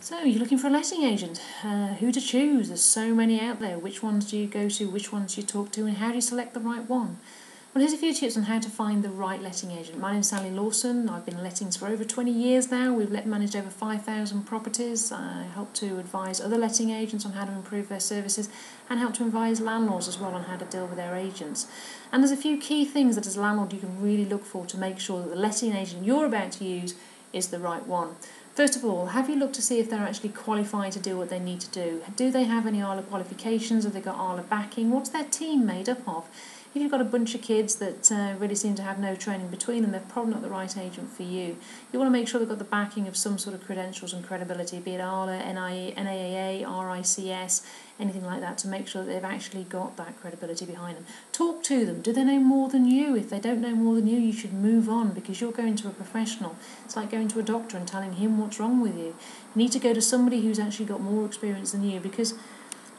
So you're looking for a letting agent. Who to choose? There's so many out there. Which ones do you go to? Which ones do you talk to? And how do you select the right one? Well, here's a few tips on how to find the right letting agent. My name's Sally Lawson. I've been in lettings for over 20 years now. We've managed over 5,000 properties. I help to advise other letting agents on how to improve their services and help to advise landlords as well on how to deal with their agents. And there's a few key things that as a landlord you can really look for to make sure that the letting agent you're about to use is the right one. First of all, have you looked to see if they're actually qualified to do what they need to do? Do they have any ILA qualifications? Have they got ILA backing? What's their team made up of? If you've got a bunch of kids that really seem to have no training between them, they're probably not the right agent for you. You want to make sure they've got the backing of some sort of credentials and credibility, be it ILA, NAAA, RICS, anything like that, to make sure that they've actually got that credibility behind them. Talk to them. Do they know more than you? If they don't know more than you should move on, because you're going to a professional. It's like going to a doctor and telling him what's wrong with you. You need to go to somebody who's actually got more experience than you, because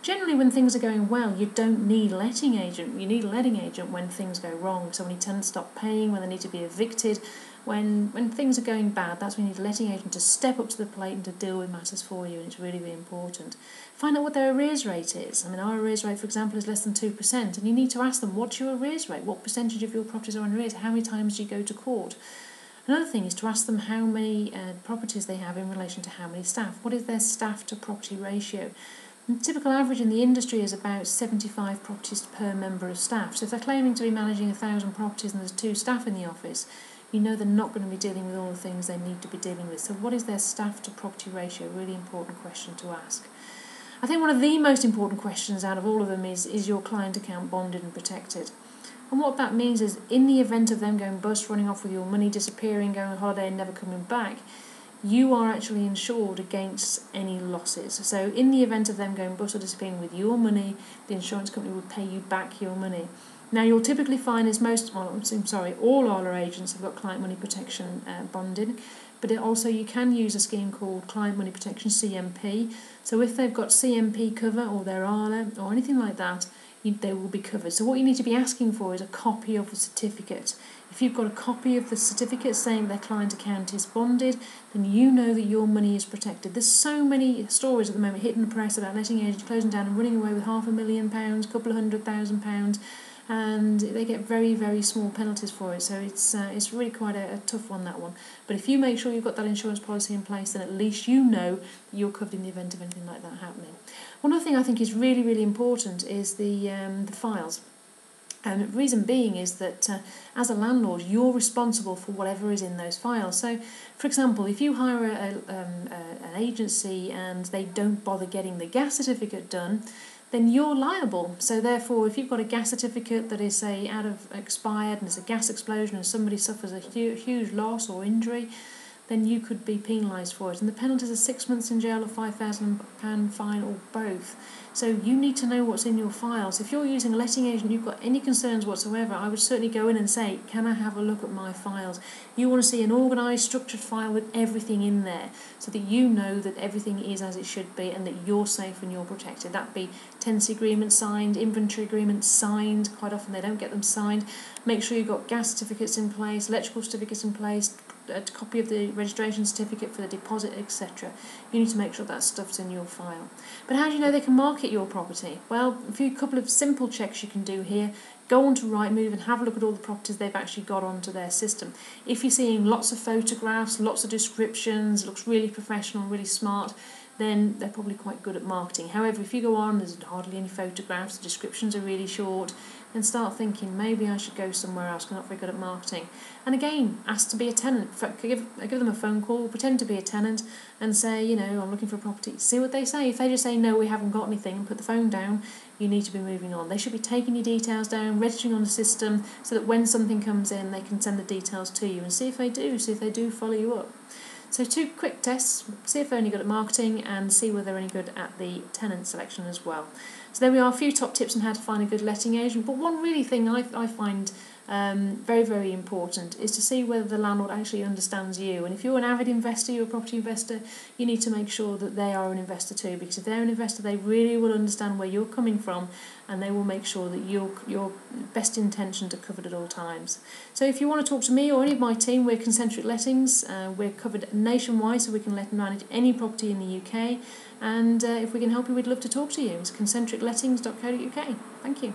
generally when things are going well, you don't need a letting agent. You need a letting agent when things go wrong. So when you tenants stop paying, when they need to be evicted, when things are going bad, that's when you need a letting agent to step up to the plate and to deal with matters for you, and it's really, really important. Find out what their arrears rate is. I mean, our arrears rate, for example, is less than 2%, and you need to ask them, what's your arrears rate? What percentage of your properties are in arrears? How many times do you go to court? Another thing is to ask them how many properties they have in relation to how many staff. What is their staff to property ratio? The typical average in the industry is about 75 properties per member of staff. So if they're claiming to be managing 1,000 properties and there's 2 staff in the office, you know they're not going to be dealing with all the things they need to be dealing with. So what is their staff to property ratio? Really important question to ask. I think one of the most important questions out of all of them is your client account bonded and protected? And what that means is, in the event of them going bust, running off with your money, disappearing, going on holiday and never coming back, you are actually insured against any losses. So in the event of them going bust or disappearing with your money, the insurance company would pay you back your money. Now you'll typically find all ILA agents have got client money protection bonded, but also you can use a scheme called Client Money Protection CMP. So if they've got CMP cover or their ILA or anything like that, they will be covered. So what you need to be asking for is a copy of the certificate. If you've got a copy of the certificate saying their client account is bonded, then you know that your money is protected. There's so many stories at the moment hitting the press about letting agents closing down and running away with £500,000, a couple of £100,000, and they get very, very small penalties for it. So it's really quite a tough one, that one. But if you make sure you've got that insurance policy in place, then at least you know that you're covered in the event of anything like that happening. One other thing I think is really, really important is the files. And the reason being is that as a landlord, you're responsible for whatever is in those files. So, for example, if you hire an agency and they don't bother getting the gas certificate done, then you're liable. So therefore, if you've got a gas certificate that is, say, expired and there's a gas explosion and somebody suffers a huge loss or injury, then you could be penalised for it. And the penalties are 6 months in jail or £5,000 fine or both. So you need to know what's in your files. If you're using a letting agent, you've got any concerns whatsoever, I would certainly go in and say, can I have a look at my files? You want to see an organised, structured file with everything in there, so that you know that everything is as it should be and that you're safe and you're protected. That be tenancy agreements signed, inventory agreements signed. Quite often they don't get them signed. Make sure you've got gas certificates in place, electrical certificates in place, a copy of the registration certificate for the deposit, etc. You need to make sure that stuff's in your file. But how do you know they can market your property? Well, a couple of simple checks you can do here. Go on to Rightmove and have a look at all the properties they've actually got onto their system. If you're seeing lots of photographs, lots of descriptions, looks really professional, really smart, then they're probably quite good at marketing. However, if you go on, there's hardly any photographs, the descriptions are really short, then start thinking, maybe I should go somewhere else, because I'm not very good at marketing. And again, ask to be a tenant. Give them a phone call, pretend to be a tenant, and say, I'm looking for a property. See what they say. If they just say, no, we haven't got anything, and put the phone down, you need to be moving on. They should be taking your details down, registering on the system, so that when something comes in, they can send the details to you, and see if they do follow you up. So 2 quick tests, see if they're any good at marketing and see whether they're any good at the tenant selection as well. So there we are, a few top tips on how to find a good letting agent. But one really thing I find very, very important, is to see whether the landlord actually understands you. And if you're an avid investor, you're a property investor, you need to make sure that they are an investor too, because if they're an investor, they really will understand where you're coming from, and they will make sure that your best intentions are covered at all times. So if you want to talk to me or any of my team, we're Concentric Lettings. We're covered nationwide, so we can let and manage any property in the UK. And if we can help you, we'd love to talk to you. It's concentriclettings.co.uk. Thank you.